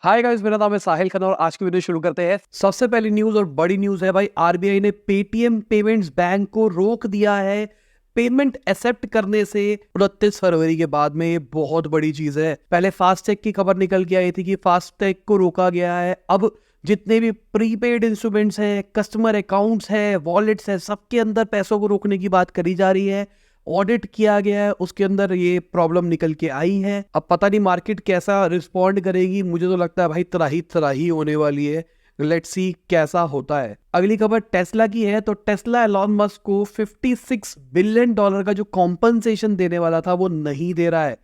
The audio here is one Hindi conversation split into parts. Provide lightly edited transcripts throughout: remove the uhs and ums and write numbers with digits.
हाय गाइस, मेरा नाम है साहिल खन्ना और आज की वीडियो शुरू करते हैं। सबसे पहली न्यूज और बड़ी न्यूज है भाई, आरबीआई ने पेटीएम पेमेंट्स बैंक को रोक दिया है पेमेंट एक्सेप्ट करने से 29 फरवरी के बाद में। ये बहुत बड़ी चीज है। पहले फास्टैग की खबर निकल के आई थी कि फास्टैग को रोका गया है। अब जितने भी प्रीपेड इंस्ट्रूमेंट्स हैं, कस्टमर अकाउंट्स हैं, वॉलेट्स हैं, सबके अंदर पैसों को रोकने की बात करी जा रही है। ऑडिट किया गया है, उसके अंदर ये प्रॉब्लम निकल के आई है। अब पता नहीं मार्केट कैसा रिस्पॉन्ड करेगी। मुझे तो लगता है भाई तराही होने वाली है। लेट्स सी कैसा होता है। अगली खबर टेस्ला की है। तो टेस्ला एलॉन मस्क को $56 बिलियन का जो कॉम्पनसेशन देने वाला था वो नहीं दे रहा है।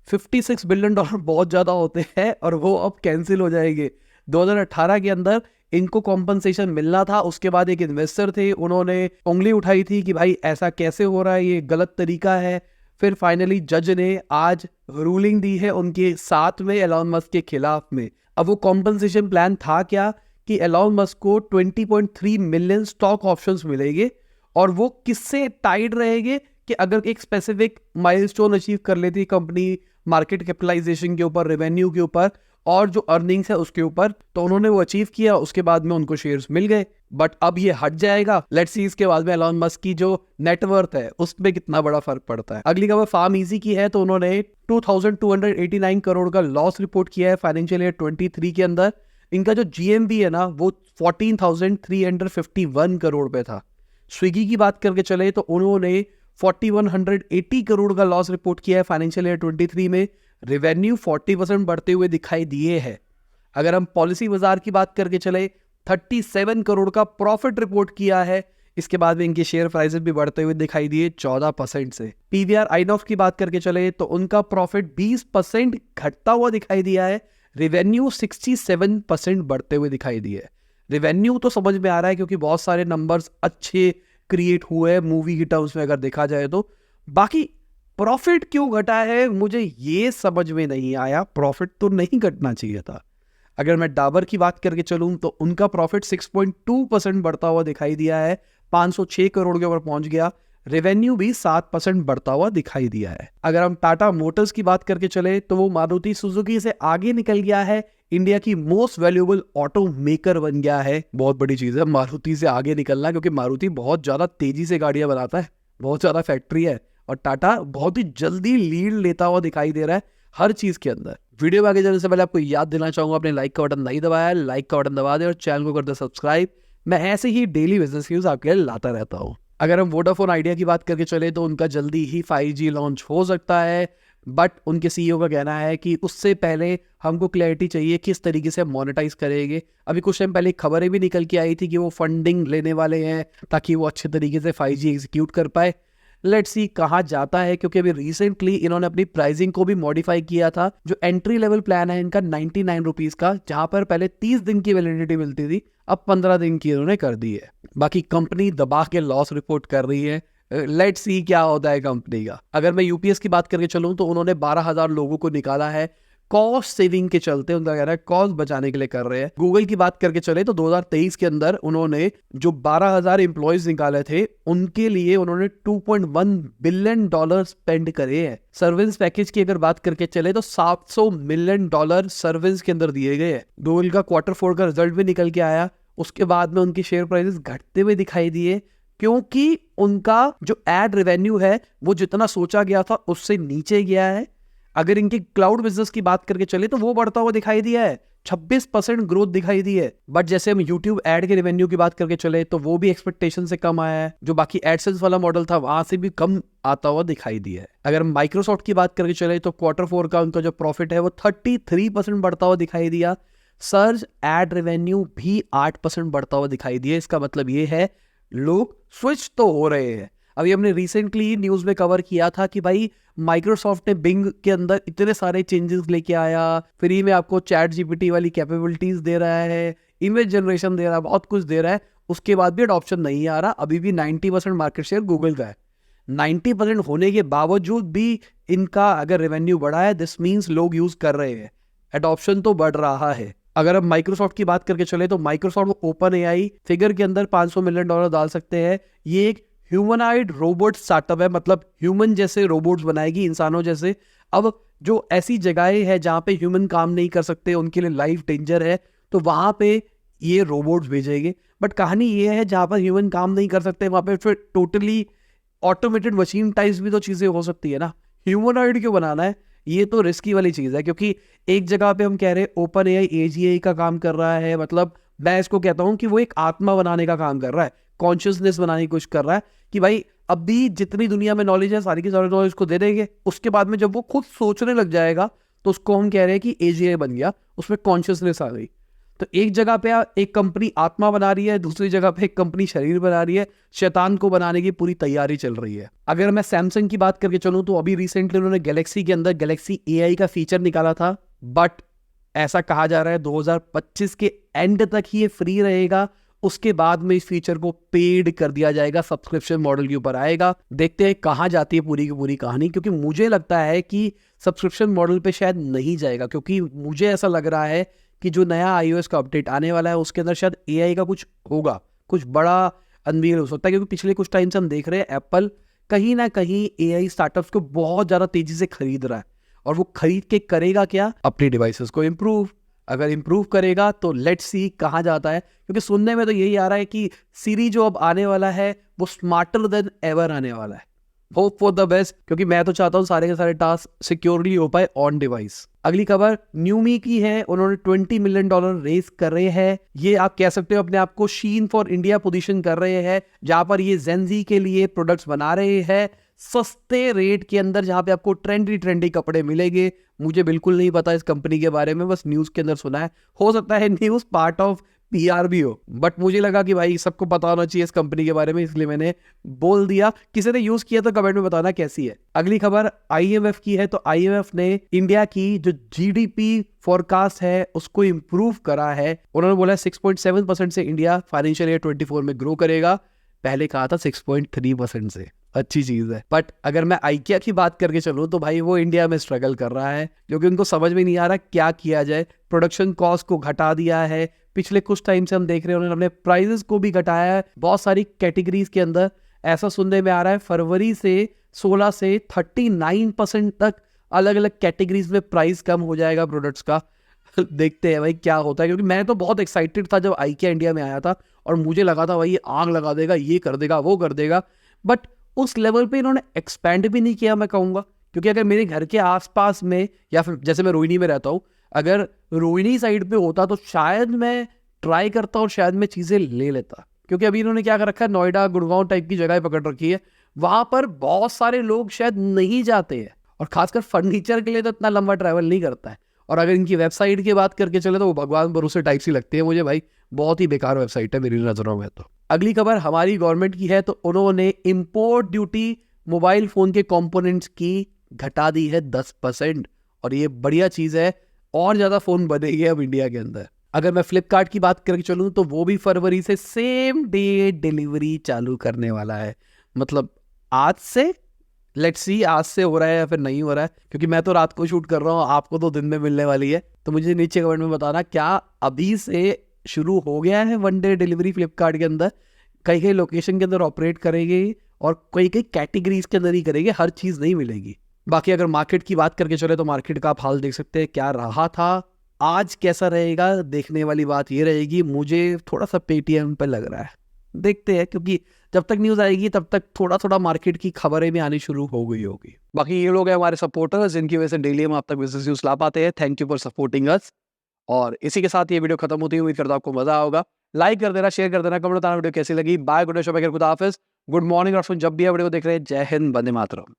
$56 बिलियन बहुत ज्यादा होते हैं और वो अब कैंसिल हो जाएंगे। 2018 के अंदर इनको कॉम्पनसेशन मिलना था। उसके बाद एक इन्वेस्टर थे, उन्होंने उंगली उठाई थी कि भाई ऐसा कैसे हो रहा है, ये गलत तरीका है। फिर फाइनली जज ने आज रूलिंग दी है उनके साथ में एलॉन मस्क के खिलाफ में। अब वो कॉम्पनसेशन प्लान था क्या कि एलॉन मस्क को 20.3 मिलियन स्टॉक ऑप्शंस मिलेंगे और वो किससे टाइड रहेंगे कि अगर एक स्पेसिफिक माइलस्टोन अचीव कर लेती कंपनी मार्केट कैपिटलाइजेशन के ऊपर, रेवेन्यू के ऊपर और जो अर्निंग्स है उसके ऊपर, तो उन्होंने वो अचीव किया। उसके बाद में उनको शेयर्स मिल गए। बट अब ये हट जाएगा। लेट्स सी इसके बाद में एलॉन मस्क की जो नेटवर्थ है उसमें कितना बड़ा फर्क पड़ता है। अगली खबर फार्म इजी की है। तो उन्होंने 2289 करोड़ का लॉस रिपोर्ट किया है फाइनेंशियल ईयर 23 के अंदर। इनका जो जीएमवी है ना वो 14,351 करोड़ पे था। स्विगी की बात करके चले तो उन्होंने 4180 करोड़ का लॉस रिपोर्ट किया है फाइनेंशियल ईयर 23 में। रेवेन्यू 40% बढ़ते हुए दिखाई दिए है। अगर हम पॉलिसी बाजार की बात करके चले 37 करोड़ का प्रॉफिट रिपोर्ट किया है। इसके बाद में इनके शेयर प्राइसेस भी बढ़ते हुए दिखाई दिए 14% से। पीवीआर आइनॉक्स की बात करके चले तो उनका प्रॉफिट 20% घटता हुआ दिखाई दिया है। रेवेन्यू 67% बढ़ते हुए दिखाई दिए। रेवेन्यू तो समझ में आ रहा है क्योंकि बहुत सारे नंबर्स अच्छे क्रिएट हुए हैं मूवी की टर्म्स में अगर देखा जाए तो। बाकी प्रॉफिट क्यों घटा है मुझे ये समझ में नहीं आया। प्रॉफिट तो नहीं घटना चाहिए था। अगर मैं डाबर की बात करके चलूं तो उनका प्रॉफिट 6.2% बढ़ता हुआ दिखाई दिया है, 506 करोड़ के ऊपर पहुंच गया। रेवेन्यू भी 7% बढ़ता हुआ दिखाई दिया है। अगर हम टाटा मोटर्स की बात करके चले तो वो मारुति सुजुकी से आगे निकल गया है, इंडिया की मोस्ट वैल्यूएबल ऑटो मेकर बन गया है। बहुत बड़ी चीज है मारुति से आगे निकलना, क्योंकि मारुति बहुत ज्यादा तेजी से गाड़ियां बनाता है, बहुत ज्यादा फैक्ट्री है और टाटा बहुत ही जल्दी लीड लेता हुआ दिखाई दे रहा है हर चीज के अंदर। वीडियो में आगे जाने से पहले आपको याद देना चाहूंगा, अपने लाइक का बटन नहीं दबाया, लाइक का बटन दबा दे और चैनल को कर दे सब्सक्राइब। मैं ऐसे ही डेली बिजनेस न्यूज आपके लिए लाता रहता हूँ। अगर हम वोडाफोन आइडिया की बात करके चले तो उनका जल्दी ही 5G लॉन्च हो सकता है। बट उनके सीईओ का कहना है कि उससे पहले हमको क्लैरिटी चाहिए किस तरीके से मोनेटाइज करेंगे। अभी कुछ टाइम पहले खबरें भी निकल के आई थी कि वो फंडिंग लेने वाले हैं ताकि वो अच्छे तरीके से 5G एग्जीक्यूट कर पाए। लेट्स सी कहाँ जाता है, क्योंकि अभी रिसेंटली इन्होंने अपनी प्राइसिंग को भी मॉडिफाई किया था। जो एंट्री लेवल प्लान है इनका 99 रुपीज का, जहां पर पहले 30 दिन की वैलिडिटी मिलती थी, अब 15 दिन की इन्होंने कर दी है। बाकी कंपनी दबा के लॉस रिपोर्ट कर रही है। लेट्स सी क्या होता है कंपनी का। अगर मैं यूपीएस की बात करके चलूं तो उन्होंने 12,000 लोगों को निकाला है कॉस्ट सेविंग के चलते। उनका कह रहा है कॉस्ट बचाने के लिए कर रहे हैं। गूगल की बात करके चले तो 2023 के अंदर उन्होंने जो 12,000 एम्प्लॉयज निकाले थे उनके लिए उन्होंने $2.1 बिलियन स्पेंड करे हैं। सर्विस पैकेज की अगर बात करके चले तो $700 मिलियन सर्विस के अंदर दिए गए हैं। गूगल का Q4 का रिजल्ट भी निकल के आया। उसके बाद में उनकी शेयर प्राइसेस घटते हुए दिखाई दिए, क्योंकि उनका जो एड रेवेन्यू है वो जितना सोचा गया था उससे नीचे गया है। अगर इनके क्लाउड बिजनेस की बात करके चले तो वो बढ़ता हुआ दिखाई दिया है, 26% ग्रोथ दिखाई दी है। बट जैसे हम यूट्यूब एड के रेवेन्यू की बात करके चले तो वो भी एक्सपेक्टेशन से कम आया है। जो बाकी एडसेंस वाला मॉडल था वहां से भी कम आता हुआ दिखाई दिया है। अगर हम माइक्रोसॉफ्ट की बात करके चले तो Q4 का उनका जो प्रॉफिट है वो 33% बढ़ता हुआ दिखाई दिया। सर्ज एड रेवेन्यू भी 8% बढ़ता हुआ दिखाई दिया। इसका मतलब ये है लोग स्विच तो हो रहे हैं। अभी हमने रिसेंटली न्यूज में कवर किया था कि भाई माइक्रोसॉफ्ट ने बिंग के अंदर इतने सारे चेंजेस लेके आया, फ्री में आपको चैट जीपीटी वाली कैपेबिलिटीज दे रहा है, इमेज जनरेशन दे रहा है, बहुत कुछ दे रहा है। उसके बाद भी अडॉप्शन नहीं आ रहा। अभी भी 90% मार्केट शेयर गूगल का है। 90% होने के बावजूद भी इनका अगर रेवेन्यू बढ़ा है, दिस मीन्स लोग यूज कर रहे हैं, एडॉप्शन तो बढ़ रहा है। अगर अब माइक्रोसॉफ्ट की बात करके चले तो माइक्रोसॉफ्ट ओपन एआई फिगर के अंदर $500 मिलियन डाल सकते हैं। ये एक ह्यूमनाइड रोबोट स्टार्टअप है, मतलब ह्यूमन जैसे रोबोट्स बनाएगी, इंसानों जैसे। अब जो ऐसी जगहें हैं जहाँ पे ह्यूमन काम नहीं कर सकते, उनके लिए लाइफ डेंजर है, तो वहाँ पे ये रोबोट्स भेजेंगे। बट कहानी ये है जहाँ पर ह्यूमन काम नहीं कर सकते वहाँ पे फिर टोटली ऑटोमेटेड मशीन टाइप्स भी तो चीज़ें हो सकती है ना। ह्यूमनॉइड क्यों बनाना है, ये तो रिस्की वाली चीज़ है। क्योंकि एक जगह पे हम कह रहे हैं ओपन एआई एजीआई का काम कर रहा है, मतलब मैं इसको कहता हूँ कि वो एक आत्मा बनाने का काम कर रहा है, कॉन्शियसनेस बनाने की कोशिश कर रहा है कि भाई अभी जितनी दुनिया में नॉलेज है सारी की सारी नॉलेज को दे देंगे, उसके बाद में जब वो खुद सोचने लग जाएगा तो उसको हम कह रहे हैं कि एजीआई बन गया, उसमें कॉन्शियसनेस आ गई। तो एक जगह पे एक कंपनी आत्मा बना रही है, दूसरी जगह पे एक कंपनी शरीर बना रही है, शैतान को बनाने की पूरी तैयारी चल रही है। अगर मैं सैमसंग की बात करके चलूं तो अभी रिसेंटली उन्होंने गैलेक्सी के अंदर गैलेक्सी एआई का फीचर निकाला था, बट ऐसा कहा जा रहा है 2025 के एंड तक ही ये फ्री रहेगा, उसके बाद में इस फीचर को पेड कर दिया जाएगा, सब्सक्रिप्शन मॉडल के ऊपर आएगा। देखते हैं कहाँ जाती है पूरी की पूरी कहानी, क्योंकि मुझे लगता है कि सब्सक्रिप्शन मॉडल पे शायद नहीं जाएगा, क्योंकि मुझे ऐसा लग रहा है कि जो नया iOS का अपडेट आने वाला है उसके अंदर शायद एआई का कुछ होगा, कुछ बड़ा अनवील हो सकता है। क्योंकि पिछले कुछ टाइम से हम देख रहे हैं एप्पल कहीं ना कहीं एआई स्टार्टअप्स को बहुत ज़्यादा तेजी से खरीद रहा है, और वो खरीद के करेगा क्या, अपनी डिवाइसेस को इम्प्रूव। अगर इम्प्रूव करेगा तो लेट्स सी कहाँ जाता है, क्योंकि सुनने में तो यही आ रहा है कि सीरी जो अब आने वाला है वो स्मार्टर देन एवर आने वाला है। होप फॉर द बेस्ट, क्योंकि मैं तो चाहता हूँ सारे के सारे टास्क सिक्योरली हो पाए ऑन डिवाइस। अगली खबर न्यूमी की है, उन्होंने $20 मिलियन रेस कर रहे हैं। ये आप कह सकते हो अपने आप को शीन फॉर इंडिया पोजीशन कर रहे हैं, जहां पर ये जेनजी के लिए प्रोडक्ट्स बना रहे हैं सस्ते रेट के अंदर, जहां पे आपको ट्रेंडी कपड़े मिलेंगे। मुझे बिल्कुल नहीं पता इस कंपनी के बारे में, बस न्यूज के अंदर सुना है, हो सकता है न्यूज पार्ट ऑफ पीआर भी हो, बट मुझे लगा कि भाई सबको पता होना चाहिए इस कंपनी के बारे में, इसलिए मैंने बोल दिया। किसी ने यूज किया तो कमेंट में बताना कैसी है। अगली खबर आईएमएफ की है, तो आईएमएफ ने इंडिया की जो जीडीपी फोरकास्ट है उसको इंप्रूव करा है। उन्होंने बोला 6.7% से इंडिया फाइनेंशियल ईयर 24 में ग्रो करेगा, पहले कहा था 6.3% से। अच्छी चीज है। बट अगर मैं आइकिया की बात करके चलूं तो भाई वो इंडिया में स्ट्रगल कर रहा है, क्योंकि उनको समझ में नहीं आ रहा क्या किया जाए। प्रोडक्शन कॉस्ट को घटा दिया है, पिछले कुछ टाइम से हम देख रहे हैं उन्होंने अपने प्राइजेस को भी घटाया है बहुत सारी कैटेगरीज के अंदर। ऐसा सुनने में आ रहा है फरवरी से 16 से 39% तक अलग अलग कैटेगरीज में प्राइस कम हो जाएगा प्रोडक्ट्स का। देखते हैं भाई क्या होता है, क्योंकि मैं तो बहुत एक्साइटेड था जब आइकिया इंडिया में आया था और मुझे लगा था भाई ये आग लगा देगा, ये कर देगा, वो कर देगा, बट उस लेवल पे इन्होंने एक्सपेंड भी नहीं किया मैं कहूँगा। क्योंकि अगर मेरे घर के आसपास में या फिर जैसे मैं रोहिणी में रहता हूँ, अगर रोहिणी साइड पे होता तो शायद मैं ट्राई करता और शायद मैं चीज़ें ले लेता। क्योंकि अभी इन्होंने क्या कर रखा है, नोएडा गुड़गांव टाइप की जगह पकड़ रखी है, वहाँ पर बहुत सारे लोग शायद नहीं जाते हैं, और खासकर फर्नीचर के लिए तो इतना लंबा ट्रैवल नहीं करता है। और अगर इनकी वेबसाइट की बात करके चले तो वो भगवान भरोसे टाइप सी लगती है मुझे भाई, बहुत ही बेकार वेबसाइट है मेरी नज़रों में। तो अगली खबर हमारी गवर्नमेंट की है, तो उन्होंने इंपोर्ट ड्यूटी मोबाइल फोन के कंपोनेंट्स की घटा दी है 10%, और ये बढ़िया चीज़ है, और ज़्यादा फ़ोन बनेंगे अब इंडिया के अंदर। अगर मैं फ्लिपकार्ट की बात करके चलूँ तो वो भी फरवरी से सेम डे डिलीवरी चालू करने वाला है। मतलब आज से, लेट्स सी आज से हो रहा है या फिर नहीं हो रहा है, क्योंकि मैं तो रात को शूट कर रहा हूँ, आपको तो दिन में मिलने वाली है। तो मुझे नीचे कमेंट में बताना क्या अभी से शुरू हो गया है 1 डे डिलीवरी फ्लिपकार्ट के अंदर, कई कई लोकेशन के अंदर ऑपरेट करेंगे और कई कई कैटेगरीज के अंदर ही करेंगे, हर चीज़ नहीं मिलेगी। बाकी अगर मार्केट की बात करके चले तो मार्केट का आप हाल देख सकते हैं क्या रहा था, आज कैसा रहेगा देखने वाली बात ये रहेगी। मुझे थोड़ा सा पेटीएम पे लग रहा है, देखते हैं, क्योंकि जब तक न्यूज़ आएगी तब तक थोड़ा थोड़ा मार्केट की खबरें भी आनी शुरू हो गई होगी। बाकी ये लोग हैं हमारे सपोर्टर्स, जिनकी वजह से डेली हम आप तक बिजनेस न्यूज़ ला पाते हैं। Thank you for supporting us. और इसी के साथ ये वीडियो खत्म होती है, उम्मीद करता हूं आपको मजा होगा। लाइक कर देना, शेयर कर देना, कमेंट बताना वीडियो कैसी लगी। बाय, गुड डे, शुभ, खुदा हाफिज, गुड मॉर्निंग, और जब भी वीडियो देख रहे हैं, जय हिंद, वंदे मातरम।